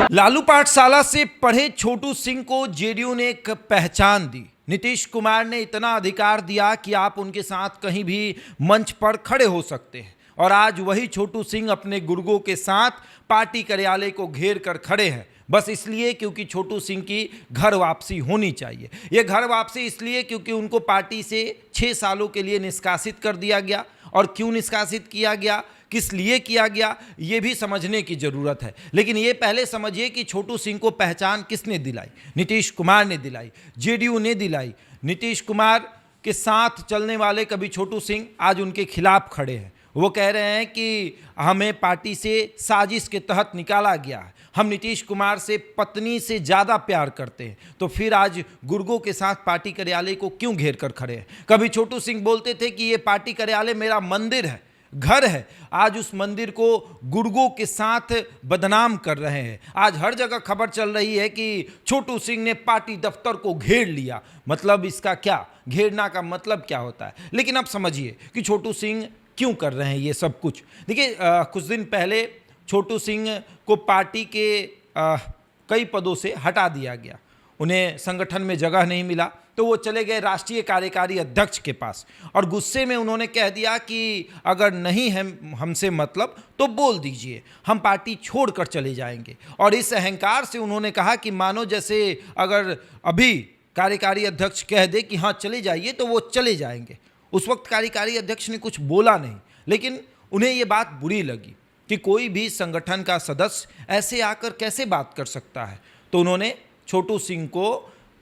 लालू पाठशाला से पढ़े छोटू सिंह को जेडीयू ने एक पहचान दी। नीतीश कुमार ने इतना अधिकार दिया कि आप उनके साथ कहीं भी मंच पर खड़े हो सकते हैं और आज वही छोटू सिंह अपने गुर्गों के साथ पार्टी कार्यालय को घेर कर खड़े हैं, बस इसलिए क्योंकि छोटू सिंह की घर वापसी होनी चाहिए। ये घर वापसी इसलिए क्योंकि उनको पार्टी से 6 सालों के लिए निष्कासित कर दिया गया। और क्यों निष्कासित किया गया, किस लिए किया गया, ये भी समझने की ज़रूरत है। लेकिन ये पहले समझिए कि छोटू सिंह को पहचान किसने दिलाई? नीतीश कुमार ने दिलाई, जेडीयू ने दिलाई। नीतीश कुमार के साथ चलने वाले कभी छोटू सिंह आज उनके खिलाफ खड़े हैं। वो कह रहे हैं कि हमें पार्टी से साजिश के तहत निकाला गया है, हम नीतीश कुमार से पत्नी से ज़्यादा प्यार करते हैं, तो फिर आज गुर्गों के साथ पार्टी कार्यालय को क्यों घेर कर खड़े हैं? कभी छोटू सिंह बोलते थे कि ये पार्टी कार्यालय मेरा मंदिर है, घर है, आज उस मंदिर को गुर्गों के साथ बदनाम कर रहे हैं। आज हर जगह खबर चल रही है कि छोटू सिंह ने पार्टी दफ्तर को घेर लिया। मतलब इसका क्या, घेरना का मतलब क्या होता है? लेकिन अब समझिए कि छोटू सिंह क्यों कर रहे हैं ये सब कुछ। देखिए, कुछ दिन पहले छोटू सिंह को पार्टी के कई पदों से हटा दिया गया। उन्हें संगठन में जगह नहीं मिला तो वो चले गए राष्ट्रीय कार्यकारी अध्यक्ष के पास और गुस्से में उन्होंने कह दिया कि अगर नहीं है हमसे मतलब तो बोल दीजिए, हम पार्टी छोड़कर चले जाएंगे। और इस अहंकार से उन्होंने कहा कि मानो जैसे अगर अभी कार्यकारी अध्यक्ष कह दे कि हाँ चले जाइए तो वो चले जाएंगे। उस वक्त कार्यकारी अध्यक्ष ने कुछ बोला नहीं, लेकिन उन्हें ये बात बुरी लगी कि कोई भी संगठन का सदस्य ऐसे आकर कैसे बात कर सकता है। तो उन्होंने छोटू सिंह को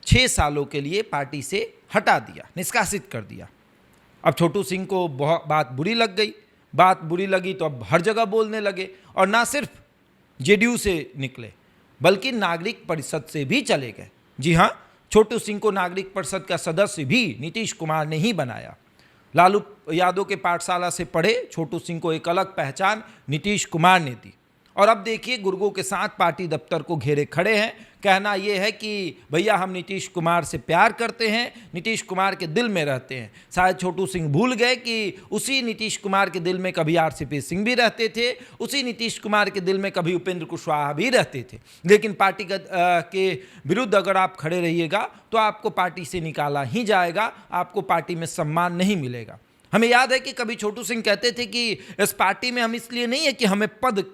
6 सालों के लिए पार्टी से हटा दिया, निष्कासित कर दिया। अब छोटू सिंह को बहुत बात बुरी लग गई। बात बुरी लगी तो अब हर जगह बोलने लगे और ना सिर्फ जेडीयू से निकले बल्कि नागरिक परिषद से भी चले गए। जी हाँ, छोटू सिंह को नागरिक परिषद का सदस्य भी नीतीश कुमार ने ही बनाया। लालू यादव के पाठशाला से पढ़े छोटू सिंह को एक अलग पहचान नीतीश कुमार ने दी। और अब देखिए, गुर्गों के साथ पार्टी दफ्तर को घेरे खड़े हैं। कहना यह है कि भैया हम नीतीश कुमार से प्यार करते हैं, नीतीश कुमार के दिल में रहते हैं। शायद छोटू सिंह भूल गए कि उसी नीतीश कुमार के दिल में कभी आरसीपी सिंह भी रहते थे, उसी नीतीश कुमार के दिल में कभी उपेंद्र कुशवाहा भी रहते थे। लेकिन पार्टी के विरुद्ध अगर आप खड़े रहिएगा तो आपको पार्टी से निकाला ही जाएगा, आपको पार्टी में सम्मान नहीं मिलेगा। हमें याद है कि कभी छोटू सिंह कहते थे कि इस पार्टी में हम इसलिए नहीं है कि हमें पद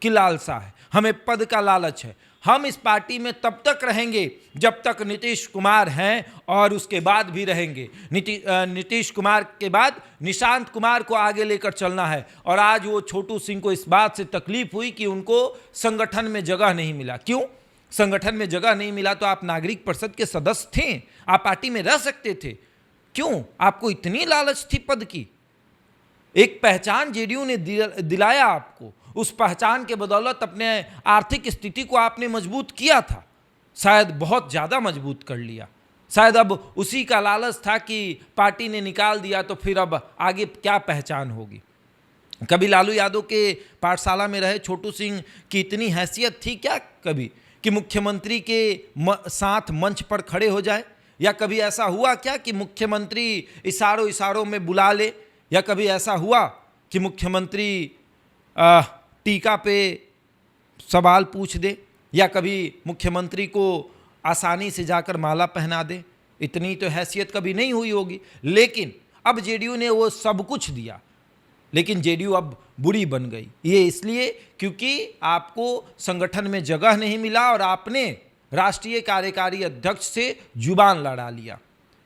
की लालसा है, हमें पद का लालच है, हम इस पार्टी में तब तक रहेंगे जब तक नीतीश कुमार हैं और उसके बाद भी रहेंगे। नीतीश कुमार के बाद निशांत कुमार को आगे लेकर चलना है। और आज वो छोटू सिंह को इस बात से तकलीफ हुई कि उनको संगठन में जगह नहीं मिला। क्यों संगठन में जगह नहीं मिला? तो आप नागरिक परिषद के सदस्य थे, आप पार्टी में रह सकते थे, क्यों आपको इतनी लालच थी पद की? एक पहचान जेडीयू ने दिलाया आपको, उस पहचान के बदौलत अपने आर्थिक स्थिति को आपने मजबूत किया था, शायद बहुत ज़्यादा मजबूत कर लिया। शायद अब उसी का लालच था कि पार्टी ने निकाल दिया तो फिर अब आगे क्या पहचान होगी। कभी लालू यादव के पाठशाला में रहे छोटू सिंह की इतनी हैसियत थी क्या कभी कि मुख्यमंत्री के साथ मंच पर खड़े हो जाए? या कभी ऐसा हुआ क्या कि मुख्यमंत्री इशारों इशारों में बुला ले? या कभी ऐसा हुआ कि मुख्यमंत्री टीका पे सवाल पूछ दे? या कभी मुख्यमंत्री को आसानी से जाकर माला पहना दे? इतनी तो हैसियत कभी नहीं हुई होगी। लेकिन अब जेडीयू ने वो सब कुछ दिया, लेकिन जेडीयू अब बुरी बन गई। ये इसलिए क्योंकि आपको संगठन में जगह नहीं मिला और आपने राष्ट्रीय कार्यकारी अध्यक्ष से जुबान लड़ा लिया।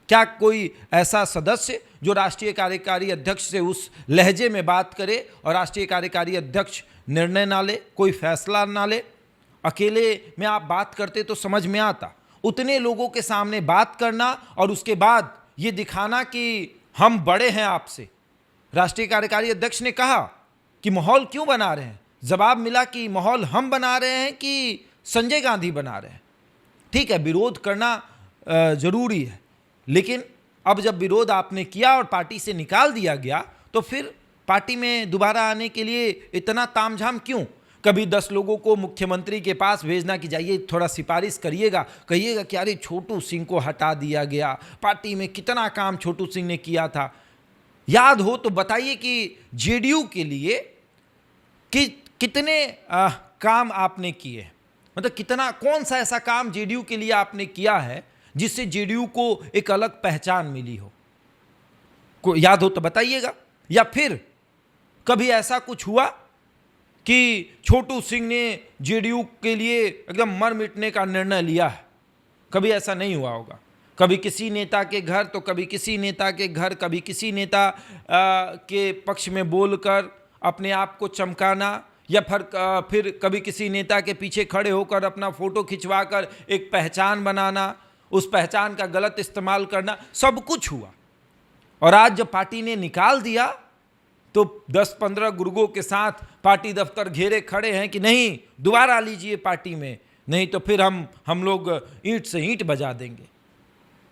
क्या कोई ऐसा सदस्य जो राष्ट्रीय कार्यकारी अध्यक्ष से उस लहजे में बात करे और राष्ट्रीय कार्यकारी अध्यक्ष निर्णय ना ले, कोई फैसला ना ले? अकेले में आप बात करते तो समझ में आता, उतने लोगों के सामने बात करना और उसके बाद ये दिखाना कि हम बड़े हैं आपसे। राष्ट्रीय कार्यकारी अध्यक्ष ने कहा कि माहौल क्यों बना रहे हैं? जवाब मिला कि माहौल हम बना रहे हैं कि संजय गांधी बना रहे हैं। ठीक है, विरोध करना जरूरी है, लेकिन अब जब विरोध आपने किया और पार्टी से निकाल दिया गया तो फिर पार्टी में दोबारा आने के लिए इतना तामझाम क्यों? कभी 10 लोगों को मुख्यमंत्री के पास भेजना कि जाइए थोड़ा सिफारिश करिएगा, कहिएगा कि अरे छोटू सिंह को हटा दिया गया, पार्टी में कितना काम छोटू सिंह ने किया था। याद हो तो बताइए कि जेडीयू के लिए कितने काम आपने किए। मतलब कितना, कौन सा ऐसा काम जेडीयू के लिए आपने किया है जिससे जेडीयू को एक अलग पहचान मिली हो? को याद हो तो बताइएगा। या फिर कभी ऐसा कुछ हुआ कि छोटू सिंह ने जेडीयू के लिए एकदम मर मिटने का निर्णय लिया है? कभी ऐसा नहीं हुआ होगा। कभी किसी नेता के घर तो कभी किसी नेता के घर, कभी किसी नेता के पक्ष में बोलकर अपने आप को चमकाना, या फिर कभी किसी नेता के पीछे खड़े होकर अपना फोटो खिंचवाकर एक पहचान बनाना, उस पहचान का गलत इस्तेमाल करना, सब कुछ हुआ। और आज जब पार्टी ने निकाल दिया तो 10-15 गुर्गों के साथ पार्टी दफ्तर घेरे खड़े हैं कि नहीं, दोबारा लीजिए पार्टी में, नहीं तो फिर हम लोग ईंट से ईंट बजा देंगे।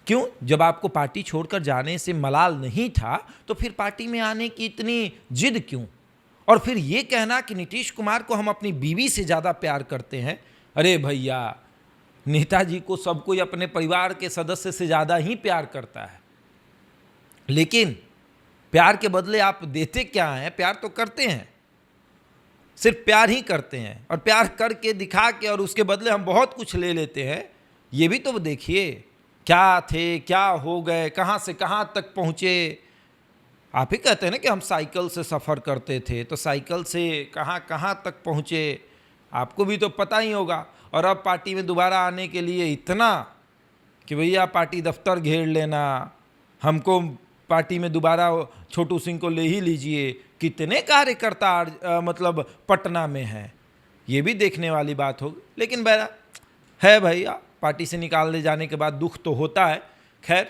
क्यों? जब आपको पार्टी छोड़कर जाने से मलाल नहीं था तो फिर पार्टी में आने की इतनी जिद क्यों? और फिर ये कहना कि नीतीश कुमार को हम अपनी बीवी से ज़्यादा प्यार करते हैं। अरे भैया, नेताजी को सब कोई अपने परिवार के सदस्य से ज़्यादा ही प्यार करता है, लेकिन प्यार के बदले आप देते क्या हैं? प्यार तो करते हैं, सिर्फ प्यार ही करते हैं, और प्यार करके दिखा के और उसके बदले हम बहुत कुछ ले लेते हैं। ये भी तो देखिए, क्या थे, क्या हो गए, कहाँ से कहाँ तक पहुँचे। आप ही कहते हैं ना कि हम साइकिल से सफ़र करते थे, तो साइकिल से कहाँ कहाँ तक पहुँचे, आपको भी तो पता ही होगा। और अब पार्टी में दोबारा आने के लिए इतना कि भैया पार्टी दफ्तर घेर लेना, हमको पार्टी में दोबारा छोटू सिंह को ले ही लीजिए। कितने कार्यकर्ता मतलब पटना में हैं, ये भी देखने वाली बात होगी। लेकिन बहरा है भैया, पार्टी से निकालने जाने के बाद दुख तो होता है। खैर,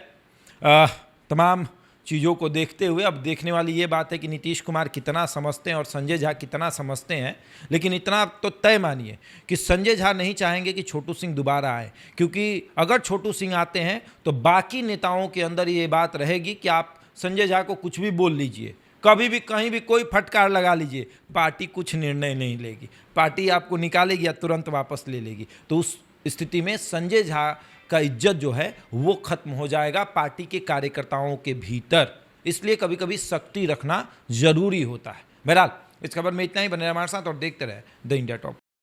तमाम चीज़ों को देखते हुए अब देखने वाली ये बात है कि नीतीश कुमार कितना समझते हैं और संजय झा कितना समझते हैं। लेकिन इतना तो तय मानिए कि संजय झा नहीं चाहेंगे कि छोटू सिंह दोबारा आए, क्योंकि अगर छोटू सिंह आते हैं तो बाकी नेताओं के अंदर ये बात रहेगी कि आप संजय झा को कुछ भी बोल लीजिए, कभी भी कहीं भी कोई फटकार लगा लीजिए, पार्टी कुछ निर्णय नहीं लेगी, पार्टी आपको निकालेगी या तुरंत वापस ले लेगी। तो उस स्थिति में संजय झा का इज्जत जो है वो खत्म हो जाएगा पार्टी के कार्यकर्ताओं के भीतर। इसलिए कभी कभी सख्ती रखना जरूरी होता है। बहरहाल, इस खबर में इतना ही। बने रहिए हमारे साथ और देखते रहे द इंडिया टॉप।